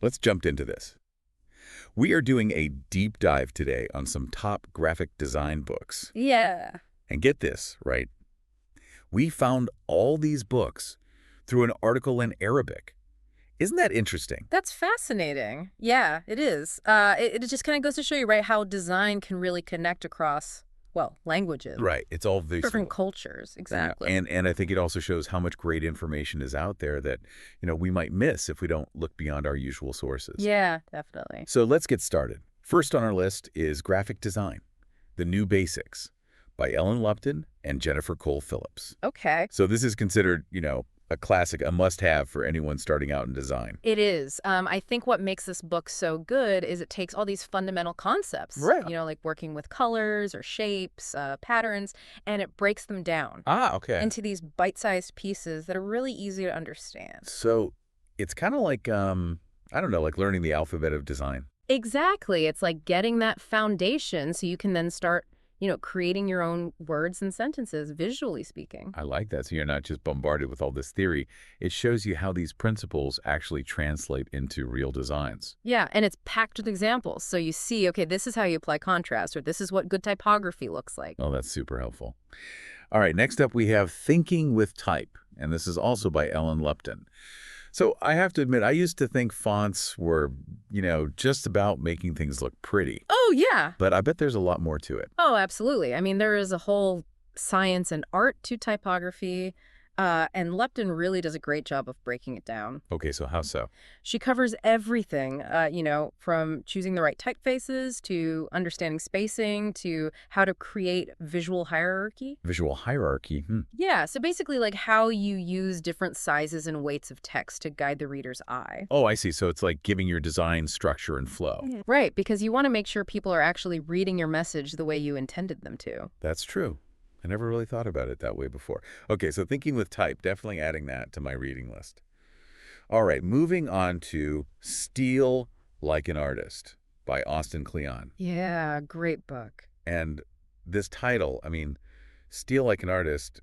let's jump into this. We are doing a deep dive today on some top graphic design books. Yeah. And get this, right? We found all these books through an article in Arabic. Isn't that interesting? That's fascinating. Yeah, it is. It just kind of goes to show you, right, how design can really connect across, well, languages, Right. It's all different visual. cultures. Yeah. Exactly. And I think it also shows how much great information is out there that, we might miss if we don't look beyond our usual sources. Yeah, definitely. So let's get started. First on our list is Graphic Design, The New Basics by Ellen Lupton and Jennifer Cole Phillips. Okay. So this is considered, a classic, a must-have for anyone starting out in design. It is. I think what makes this book so good is it takes all these fundamental concepts, Right. like working with colors or shapes, patterns, and it breaks them down Ah, okay. into these bite-sized pieces that are really easy to understand. So it's kind of like, I don't know, like learning the alphabet of design. Exactly. It's like getting that foundation so you can then start, creating your own words and sentences, visually speaking. I like that. So you're not just bombarded with all this theory. It shows you how these principles actually translate into real designs. Yeah, and it's packed with examples. So you see, okay, this is how you apply contrast, or this is what good typography looks like. Oh, that's super helpful. All right, next up we have Thinking with Type, and this is also by Ellen Lupton. So I have to admit, I used to think fonts were, just about making things look pretty. Oh, yeah. But I bet there's a lot more to it. Oh, absolutely. I mean, there is a whole science and art to typography, and Lupton really does a great job of breaking it down. Okay, so how so? She covers everything, from choosing the right typefaces to understanding spacing to how to create visual hierarchy. Visual hierarchy. Yeah, so basically like how you use different sizes and weights of text to guide the reader's eye. Oh, I see. So it's like giving your design structure and flow. Right, because you want to make sure people are actually reading your message the way you intended them to. That's true. I never really thought about it that way before. Okay, so Thinking with Type, definitely adding that to my reading list. All right, moving on to Steal Like an Artist by Austin Kleon. Yeah, great book. And this title, I mean, Steal Like an Artist,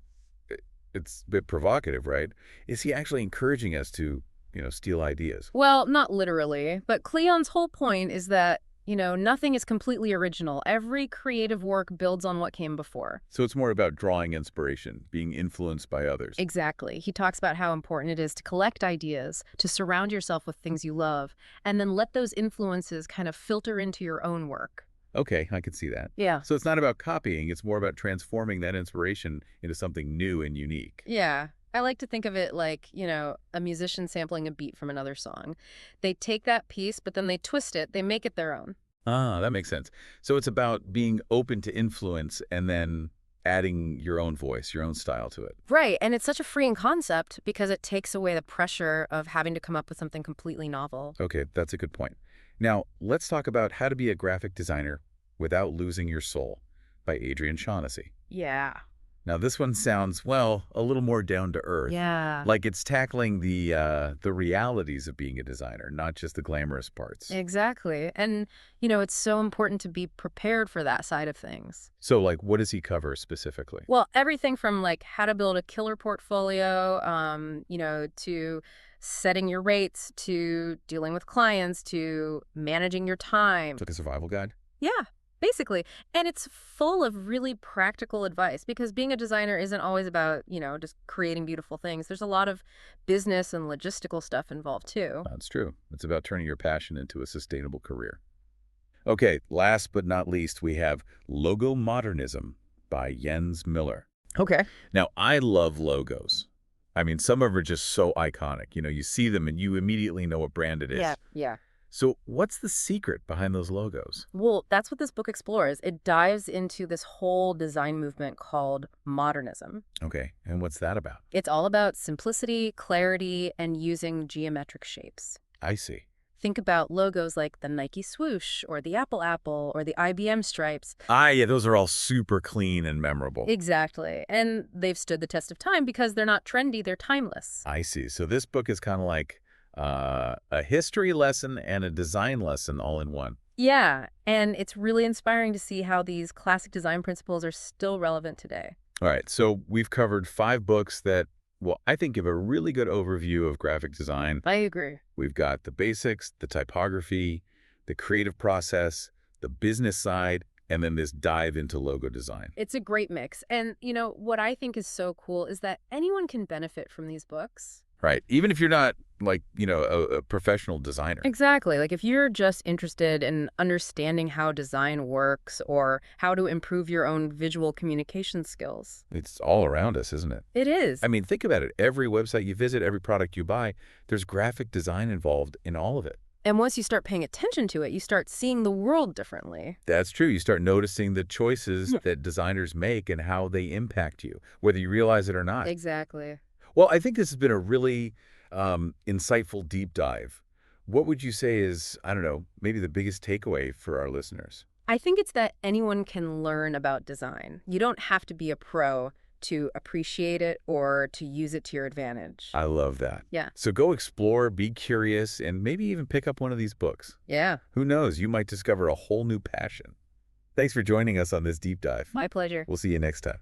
it's a bit provocative, right? Is he actually encouraging us to, steal ideas? Well, not literally, but Cleon's whole point is that, nothing is completely original. Every creative work builds on what came before. So it's more about drawing inspiration, being influenced by others. Exactly. He talks about how important it is to collect ideas, to surround yourself with things you love, and then let those influences kind of filter into your own work. Okay, I can see that. Yeah. So it's not about copying, it's more about transforming that inspiration into something new and unique. Yeah. I like to think of it like, a musician sampling a beat from another song. They take that piece, but then they twist it, they make it their own. Ah, that makes sense. So it's about being open to influence and then adding your own voice, your own style to it. Right, and it's such a freeing concept because it takes away the pressure of having to come up with something completely novel. Okay, that's a good point. Now, let's talk about How to Be a Graphic Designer Without Losing Your Soul by Adrian Shaughnessy. Yeah. Now, this one sounds, well, a little more down to earth. Yeah. Like it's tackling the realities of being a designer, not just the glamorous parts. Exactly. And, it's so important to be prepared for that side of things. So, like, what does he cover specifically? Well, everything from like how to build a killer portfolio, to setting your rates, to dealing with clients, to managing your time. It's like a survival guide? Yeah, basically. And it's full of really practical advice because being a designer isn't always about, just creating beautiful things. There's a lot of business and logistical stuff involved too. That's true. It's about turning your passion into a sustainable career. Okay, last but not least, we have Logo Modernism by Jens Miller. Okay. Now, I love logos. I mean, some of them are just so iconic. You see them and you immediately know what brand it is. Yeah. So what's the secret behind those logos? Well, that's what this book explores. It dives into this whole design movement called modernism. Okay, and what's that about? It's all about simplicity, clarity, and using geometric shapes. I see. Think about logos like the Nike swoosh or the Apple or the IBM stripes. Ah, yeah, those are all super clean and memorable. Exactly. And they've stood the test of time because they're not trendy, they're timeless. I see. So this book is kind of like a history lesson and a design lesson all in one. Yeah, and it's really inspiring to see how these classic design principles are still relevant today. All right, so we've covered 5 books that Well, I think give a really good overview of graphic design. I agree. We've got the basics, the typography, the creative process, the business side, and then this dive into logo design. It's a great mix. And, what I think is so cool is that anyone can benefit from these books. Right. Even if you're not like, a professional designer. Exactly. Like if you're just interested in understanding how design works or how to improve your own visual communication skills. It's all around us, isn't it? It is. I mean, think about it. Every website you visit, every product you buy, there's graphic design involved in all of it. And once you start paying attention to it, you start seeing the world differently. That's true. You start noticing the choices that designers make and how they impact you, whether you realize it or not. Exactly. Well, I think this has been a really insightful deep dive. What would you say is, I don't know, maybe the biggest takeaway for our listeners? I think it's that anyone can learn about design. You don't have to be a pro to appreciate it or to use it to your advantage. I love that. Yeah. So go explore, be curious, and maybe even pick up one of these books. Yeah. Who knows? You might discover a whole new passion. Thanks for joining us on this deep dive. My pleasure. We'll see you next time.